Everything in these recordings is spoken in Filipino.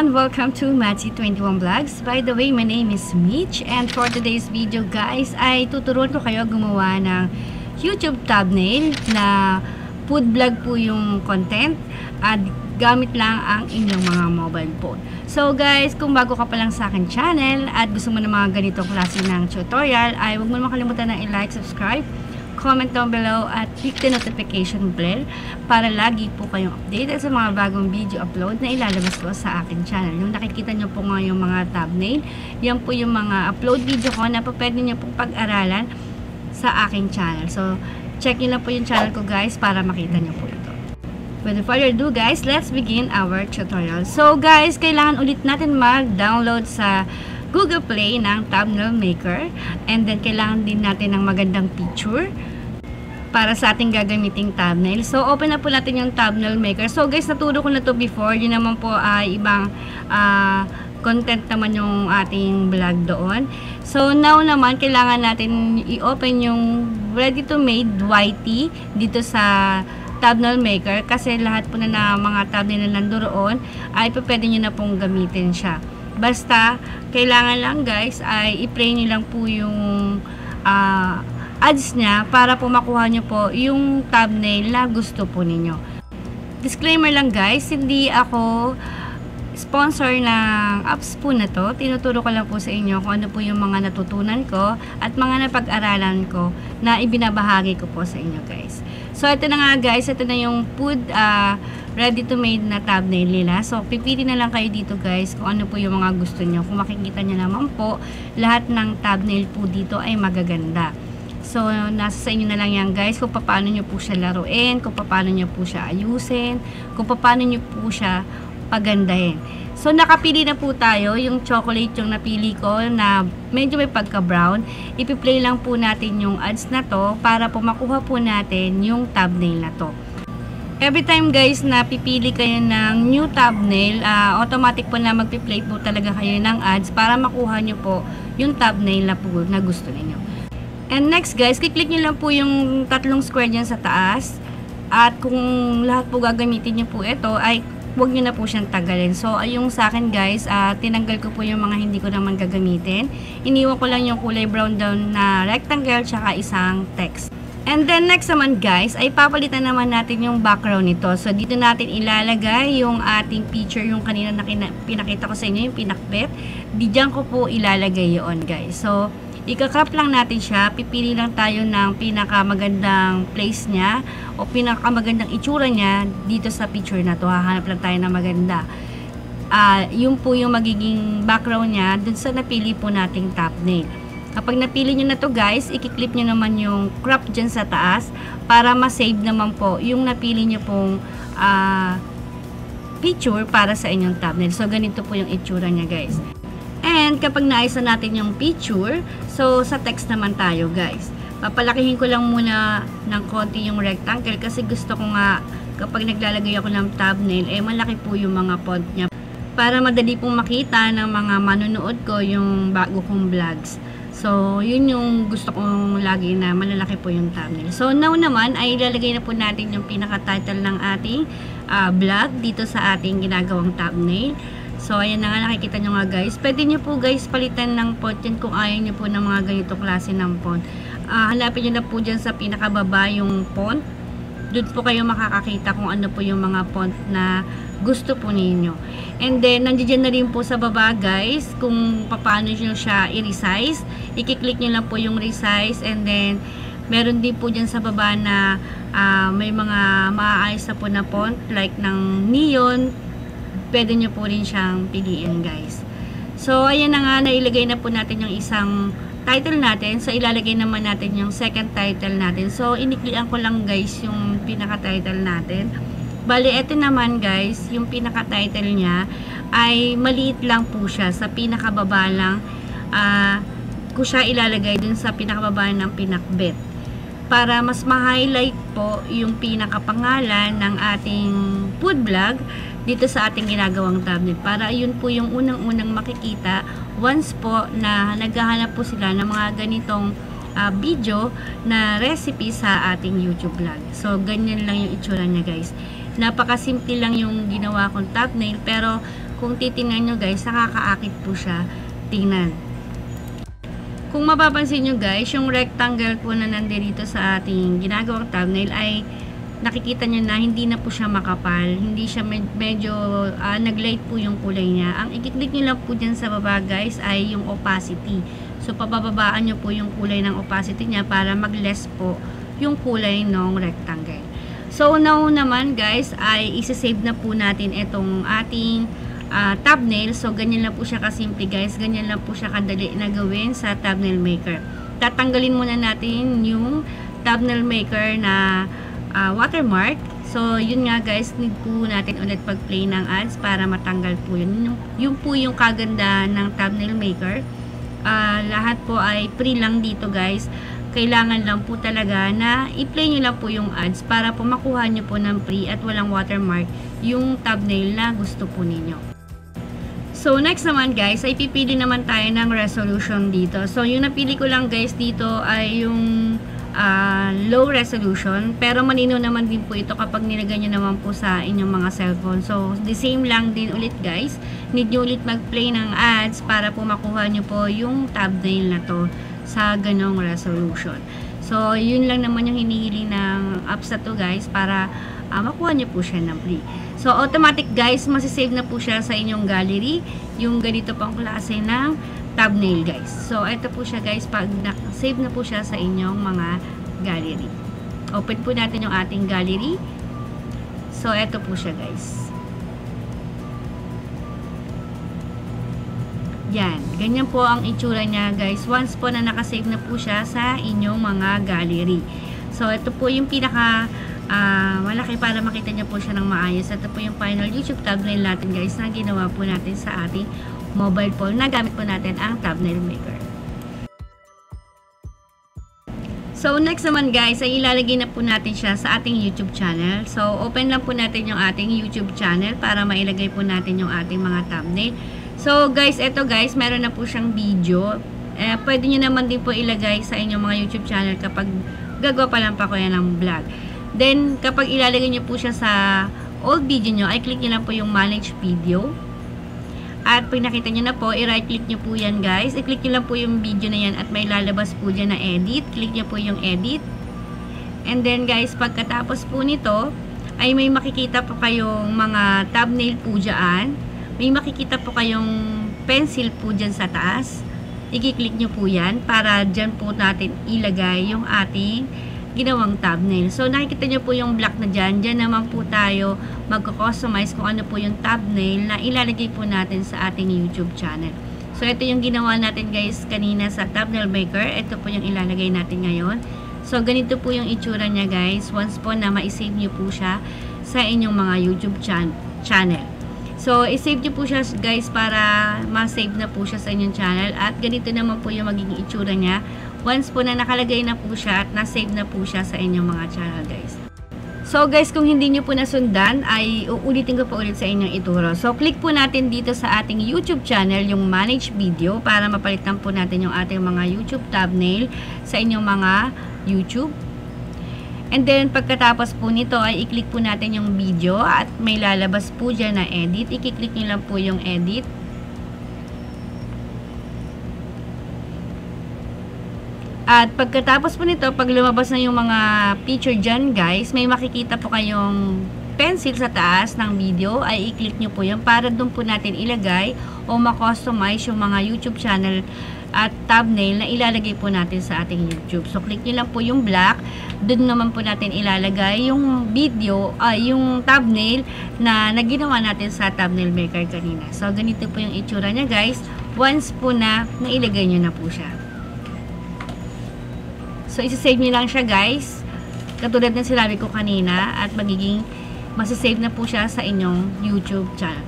everyone! Welcome to Matzy21 Vlogs. By the way, my name is Mitch, and for today's video guys ay tuturuan ko kayo gumawa ng YouTube thumbnail na food vlog po yung content at gamit lang ang inyong mga mobile phone. So guys, kung bago ka pa lang sa akin channel at gusto mo ng mga ganitong klase ng tutorial ay huwag mo makalimutan na i-like, subscribe, comment down below at click the notification bell para lagi po kayong updated sa mga bagong video upload na ilalabas ko sa akin channel. Yung nakikita nyo po nga yung mga thumbnail, yan po yung mga upload video ko na pwede nyo pong pag-aralan sa aking channel. So, check nyo na po yung channel ko guys para makita nyo po ito. Without further ado guys, let's begin our tutorial. So guys, kailangan ulit natin mag-download sa Google Play ng thumbnail maker, and then kailangan din natin ng magandang picture para sa ating gagamiting thumbnail. So open na po natin yung thumbnail maker. So guys, naturo ko na to before, yun naman po ay ibang content naman yung ating vlog doon. So now naman kailangan natin i-open yung ready to made YT dito sa thumbnail maker, kasi lahat po na mga thumbnail na nandoon ay pwede nyo na pong gamitin siya. Basta, kailangan lang guys ay i-play nyo lang po yung ads niya para po makuha nyo po yung thumbnail na gusto po ninyo. Disclaimer lang guys, hindi ako sponsor ng apps po na to. Tinuturo ko lang po sa inyo kung ano po yung mga natutunan ko at mga napag-aralan ko na ibinabahagi ko po sa inyo guys. So, ito na nga guys, ito na yung food ready to made na thumbnail nila. So, pipili na lang kayo dito guys kung ano po yung mga gusto nyo. Kung makikita nyo naman po, lahat ng thumbnail po dito ay magaganda. So, nasa sa inyo na lang yan guys kung paano nyo po siya laruin, kung paano nyo po siya ayusin, kung paano nyo po siya pagandahin. So, nakapili na po tayo. Yung chocolate yung napili ko na medyo may pagka-brown. Ipi-play lang po natin yung ads na to para po makuha po natin yung thumbnail na to. Every time guys na pipili kayo ng new thumbnail, automatic po na magpi-play po talaga kayo ng ads para makuha nyo po yung thumbnail na, po, na gusto niyo. And next guys, kiklik nyo lang po yung tatlong square dyan sa taas. At kung lahat po gagamitin nyo po ito, ay huwag nyo na po siyang tagalin. So, yung sa akin guys, tinanggal ko po yung mga hindi ko naman gagamitin. Iniwan ko lang yung kulay brown down na rectangle tsaka isang text. And then next naman guys, ay papalitan naman natin yung background nito. So, dito natin ilalagay yung ating picture, yung kanina na pinakita ko sa inyo, yung pinakbet. Diyan ko po ilalagay yun guys. So, ika-crop lang natin siya. Pipili lang tayo ng pinakamagandang place niya o pinakamagandang itsura niya dito sa picture na to. Hahanap lang tayo ng maganda. Yun po yung magiging background niya dun sa napili po nating thumbnail. Kapag napili nyo na to guys, i-clip nyo naman yung crop dyan sa taas para ma-save naman po yung napili nyo pong picture para sa inyong thumbnail. So ganito po yung itsura niya guys. And kapag naayos na natin yung picture, so sa text naman tayo guys. Papalakihin ko lang muna ng konti yung rectangle kasi gusto ko nga kapag naglalagay ako ng thumbnail, malaki po yung mga font niya para madali pong makita ng mga manonood ko yung bago kong vlogs. So, yun yung gusto kong lagi na malalaki po yung thumbnail. So, now naman ay ilalagay na po natin yung pinaka-title ng ating vlog dito sa ating ginagawang thumbnail. So, ayan na nga, nakikita nyo nga guys. Pwede nyo po guys palitan ng font yan kung ayaw nyo po ng mga ganito klase ng font. Hanapin nyo na po dyan sa pinakababa yung font. Doon po kayo makakakita kung ano po yung mga font na gusto po ninyo. And then, nandiyan na rin po sa baba guys kung paano nyo siya i-resize. I-click nyo lang po yung resize, and then meron din po dyan sa baba na may mga maaayos na po na font like ng neon. Pwede nyo po rin siyang piliin guys. So ayan na nga, nailagay na po natin yung isang title natin. So ilalagay naman natin yung second title natin. So iniklian ko lang guys yung pinaka-title natin. Bali, ito naman guys, yung pinaka-title niya ay maliit lang po siya. Sa pinakababa lang ko siya ilalagay dun sa pinakababa ng pinakbet. Para mas ma-highlight po yung pinakapangalan ng ating food vlog dito sa ating ginagawang thumbnail. Para yun po yung unang-unang makikita once po na naghahanap po sila ng mga ganitong video na recipe sa ating YouTube vlog. So, ganyan lang yung itsura niya guys. Napakasimple lang yung ginawa kong thumbnail, pero kung titingnan nyo guys, nakakaakit po siya tingnan. Kung mapapansin nyo guys, yung rectangle po na nandito sa ating ginagawang thumbnail ay nakikita nyo na hindi na po siya makapal. Hindi siya medyo nag-light po yung kulay niya. Ang i-click nyo lang po dyan sa baba guys ay yung opacity. So papababaan nyo po yung kulay ng opacity niya para mag-less po yung kulay ng rectangle. So now naman guys ay isa-save na po natin itong ating thumbnail. So ganyan lang po siya kasimple guys, ganyan lang po siya kadali na gawin sa thumbnail maker. Tatanggalin muna natin yung thumbnail maker na watermark. So yun nga guys, need po natin ulit pag-play ng ads para matanggal po yun. Yun po yung kaganda ng thumbnail maker. Lahat po ay free lang dito guys. Kailangan lang po talaga na i-play nyo lang po yung ads para po makuha nyo po ng free at walang watermark yung thumbnail na gusto po ninyo. So, next naman guys, ay pipili naman tayo ng resolution dito. So, yung napili ko lang guys dito ay yung low resolution. Pero malinaw naman din po ito kapag nilagay nyo naman po sa inyong mga cellphone. So, the same lang din ulit guys. Need nyo ulit mag-play ng ads para po makuha nyo po yung thumbnail na to sa ganong resolution. So, yun lang naman yung hinihiling ng apps na to guys para makuha nyo po siya ng free. So, automatic guys, masisave na po siya sa inyong gallery, yung ganito pang klase ng thumbnail guys. So, ito po siya guys, pag save na po siya sa inyong mga gallery. Open po natin yung ating gallery. So, ito po siya guys. Yan, ganyan po ang itsura niya guys, once po na nakasave na po siya sa inyong mga gallery. So, ito po yung pinaka malaki para makita niyo po siya ng maayos. Ito po yung final YouTube thumbnail natin guys na ginawa po natin sa ating mobile phone na gamit po natin ang thumbnail maker. So next naman guys ay ilalagay na po natin siya sa ating YouTube channel. So open lang po natin yung ating YouTube channel para mailagay po natin yung ating mga thumbnail. So guys, eto guys, meron na po siyang video. Pwede nyo naman din po ilagay sa inyong mga YouTube channel kapag gagawa pa lang pa ko yan ng vlog. Then, kapag ilalagay nyo po siya sa old video nyo, ay click nyo lang po yung manage video. At pag nakita nyo na po, i-right click nyo po yan guys. I-click nyo lang po yung video na yan at may lalabas po dyan na edit. Click nyo po yung edit. And then guys, pagkatapos po nito, ay may makikita po kayong mga thumbnail po dyan. May makikita po kayong pencil po dyan sa taas. I-click nyo po yan para dyan po natin ilagay yung ating ginawang thumbnail. So, nakikita nyo po yung black na dyan. Dyan naman po tayo magko-customize kung ano po yung thumbnail na ilalagay po natin sa ating YouTube channel. So, ito yung ginawa natin guys kanina sa thumbnail maker. Ito po yung ilalagay natin ngayon. So, ganito po yung itsura niya guys. Once po na ma-save nyo po siya sa inyong mga YouTube channel. So, i-save nyo po siya guys para ma-save na po siya sa inyong channel. At ganito naman po yung magiging itsura niya once po na nakalagay na po siya at na-save na po siya sa inyong mga channel guys. So guys, kung hindi nyo po nasundan ay uulitin ko po ulit sa inyong ituro. So click po natin dito sa ating YouTube channel yung manage video para mapalitan po natin yung ating mga YouTube thumbnail sa inyong mga YouTube. And then pagkatapos po nito ay i-click po natin yung video at may lalabas po dyan na edit. I-click nyo lang po yung edit. At pagkatapos po nito, pag lumabas na yung mga picture dyan guys, may makikita po kayong pencil sa taas ng video, ay i-click nyo po yun para doon po natin ilagay o ma-customize yung mga YouTube channel at thumbnail na ilalagay po natin sa ating YouTube. So click nyo lang po yung black, doon naman po natin ilalagay yung video, yung thumbnail na ginawa natin sa thumbnail maker kanina. So ganito po yung itsura niya guys, once po na nailagay nyo na po siya. So, isi-save nyo lang siya guys. Katulad ng sinabi ko kanina. At magiging masisave na po siya sa inyong YouTube channel.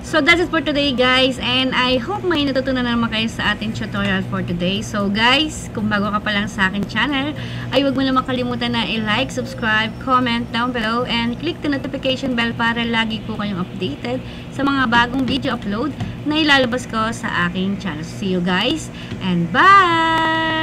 So, that's it for today guys. And I hope may natutunan naman kayo sa ating tutorial for today. So, guys, kung bago ka pa lang sa aking channel, ay huwag mo naman kalimutan na i-like, subscribe, comment down below, and click the notification bell para lagi po kayong updated sa mga bagong video upload na ilalabas ko sa aking channel. See you guys, and bye!